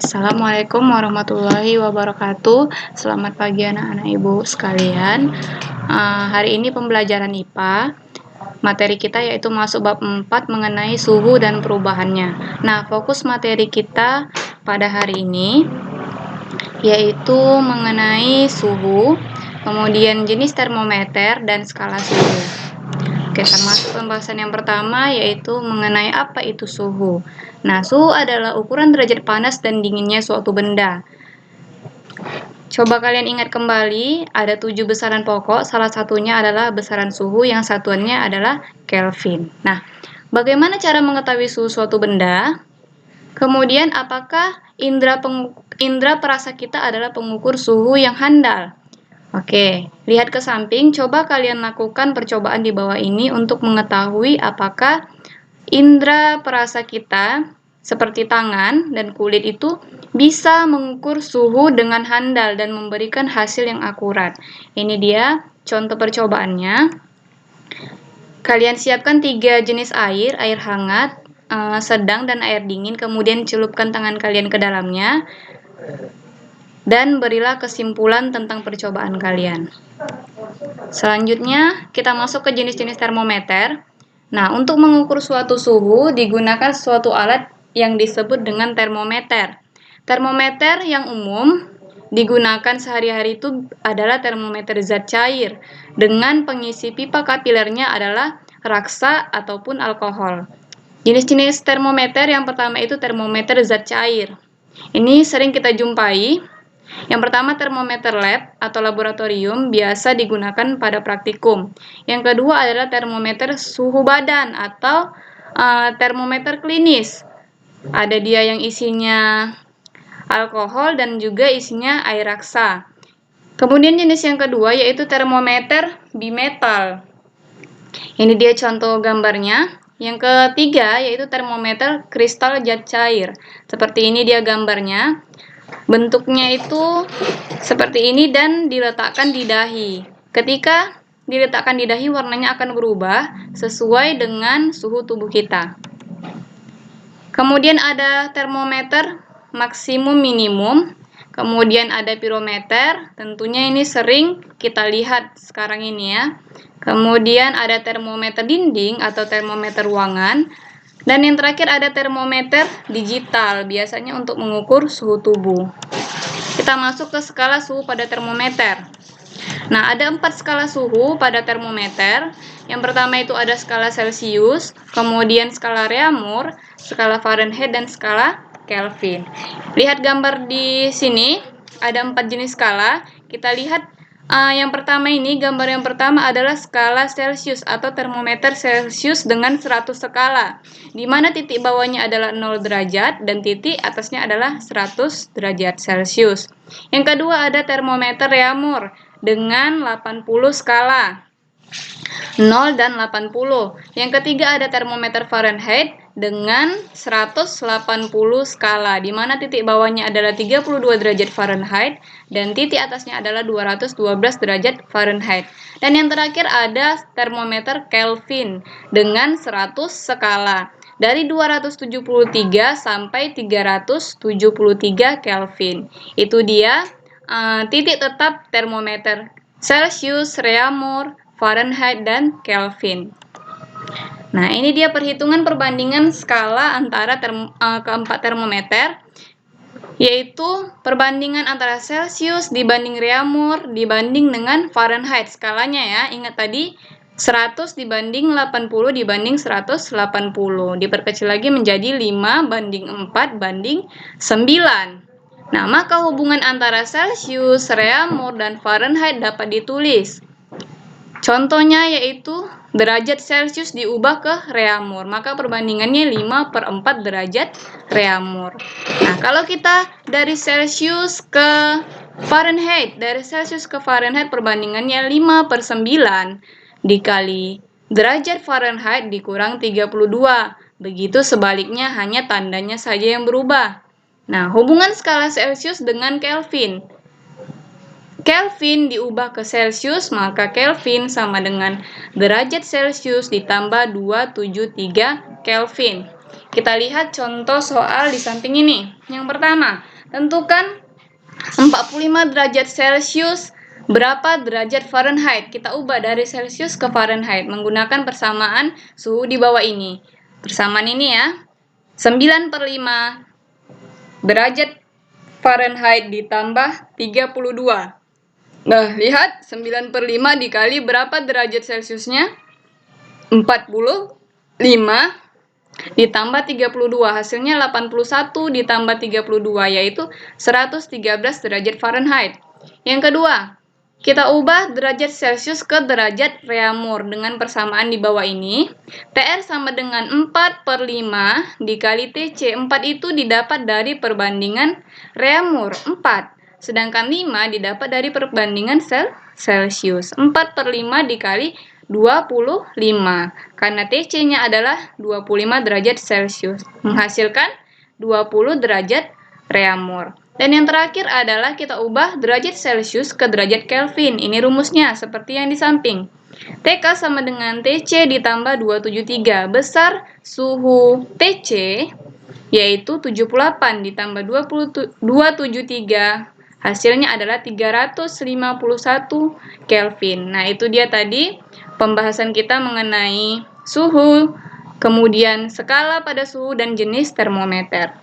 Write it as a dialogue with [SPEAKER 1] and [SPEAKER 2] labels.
[SPEAKER 1] Assalamualaikum warahmatullahi wabarakatuh. Selamat pagi anak-anak ibu sekalian. Hari ini pembelajaran IPA. Materi kita yaitu masuk bab 4 mengenai suhu dan perubahannya. Nah, fokus materi kita pada hari ini yaitu mengenai suhu, kemudian jenis termometer dan skala suhu. Kita masuk pembahasan yang pertama yaitu mengenai apa itu suhu. Nah, suhu adalah ukuran derajat panas dan dinginnya suatu benda. Coba kalian ingat kembali, ada 7 besaran pokok, salah satunya adalah besaran suhu yang satuannya adalah Kelvin. Nah, bagaimana cara mengetahui suhu suatu benda? Kemudian, apakah indera perasa kita adalah pengukur suhu yang handal? Oke, lihat ke samping, coba kalian lakukan percobaan di bawah ini untuk mengetahui apakah indera perasa kita seperti tangan dan kulit itu bisa mengukur suhu dengan handal dan memberikan hasil yang akurat. Ini dia contoh percobaannya. Kalian siapkan 3 jenis air hangat, sedang, dan air dingin, kemudian celupkan tangan kalian ke dalamnya dan berilah kesimpulan tentang percobaan kalian. Selanjutnya, kita masuk ke jenis-jenis termometer. Nah, untuk mengukur suatu suhu digunakan suatu alat yang disebut dengan termometer. Termometer yang umum digunakan sehari-hari itu adalah termometer zat cair dengan pengisi pipa kapilernya adalah raksa ataupun alkohol. Jenis-jenis termometer yang pertama itu termometer zat cair. Ini sering kita jumpai. Yang pertama termometer lab atau laboratorium biasa digunakan pada praktikum. Yang kedua adalah termometer suhu badan atau termometer klinis. Ada dia yang isinya alkohol dan juga isinya air raksa. Kemudian jenis yang kedua yaitu termometer bimetal. Ini dia contoh gambarnya. Yang ketiga yaitu termometer kristal zat cair. Seperti ini dia gambarnya. Bentuknya itu seperti ini dan diletakkan di dahi. Ketika diletakkan di dahi, warnanya akan berubah sesuai dengan suhu tubuh kita. Kemudian ada termometer maksimum minimum. Kemudian ada pirometer, tentunya ini sering kita lihat sekarang ini ya. Kemudian ada termometer dinding atau termometer ruangan. Dan yang terakhir ada termometer digital, biasanya untuk mengukur suhu tubuh. Kita masuk ke skala suhu pada termometer. Nah, ada 4 skala suhu pada termometer. Yang pertama itu ada skala Celcius, kemudian skala Reaumur, skala Fahrenheit, dan skala Kelvin. Lihat gambar di sini, ada 4 jenis skala. Kita lihat yang pertama ini, gambar yang pertama adalah skala Celcius atau termometer Celcius dengan 100 skala, di mana titik bawahnya adalah 0 derajat dan titik atasnya adalah 100 derajat Celcius. Yang kedua ada termometer Reaumur dengan 80 skala, 0 dan 80. Yang ketiga ada termometer Fahrenheit dengan 180 skala, di mana titik bawahnya adalah 32 derajat Fahrenheit dan titik atasnya adalah 212 derajat Fahrenheit. Dan yang terakhir ada termometer Kelvin dengan 100 skala, dari 273 sampai 373 Kelvin. Itu dia titik tetap termometer Celcius, Reaumur, Fahrenheit, dan Kelvin. Nah, ini dia perhitungan perbandingan skala antara keempat termometer, yaitu perbandingan antara Celcius dibanding Reaumur dibanding dengan Fahrenheit. Skalanya ya, ingat tadi 100 dibanding 80 dibanding 180. Diperkecil lagi menjadi 5 banding 4 banding 9. Nah, maka hubungan antara Celcius, Reaumur, dan Fahrenheit dapat ditulis. Contohnya yaitu derajat Celcius diubah ke Reaumur, maka perbandingannya 5/4 derajat Reaumur. Nah, kalau kita dari Celcius ke Fahrenheit, perbandingannya 5/9 dikali derajat Fahrenheit dikurang 32. Begitu sebaliknya, hanya tandanya saja yang berubah. Nah, hubungan skala Celcius dengan Kelvin. Kelvin diubah ke Celcius, maka Kelvin sama dengan derajat Celcius ditambah 273 Kelvin. Kita lihat contoh soal di samping ini. Yang pertama, tentukan 45 derajat Celcius berapa derajat Fahrenheit. Kita ubah dari Celcius ke Fahrenheit menggunakan persamaan suhu di bawah ini. Persamaan ini ya, 9/5 derajat Fahrenheit ditambah 32. Nah, lihat 9/5 dikali berapa derajat Celciusnya? 45 ditambah 32, hasilnya 81 ditambah 32, yaitu 113 derajat Fahrenheit. Yang kedua, kita ubah derajat Celcius ke derajat Reaumur dengan persamaan di bawah ini. TR sama dengan 4/5 dikali TC. 4 itu didapat dari perbandingan Reaumur, 4. Sedangkan 5 didapat dari perbandingan Celcius. 4/5 dikali 25. Karena TC-nya adalah 25 derajat Celcius. Menghasilkan 20 derajat Reaumur. Dan yang terakhir adalah kita ubah derajat Celcius ke derajat Kelvin. Ini rumusnya seperti yang di samping. TK sama dengan TC ditambah 273. Besar suhu TC yaitu 78 ditambah 273. Hasilnya adalah 351 Kelvin. Nah, itu dia tadi pembahasan kita mengenai suhu, kemudian skala pada suhu dan jenis termometer.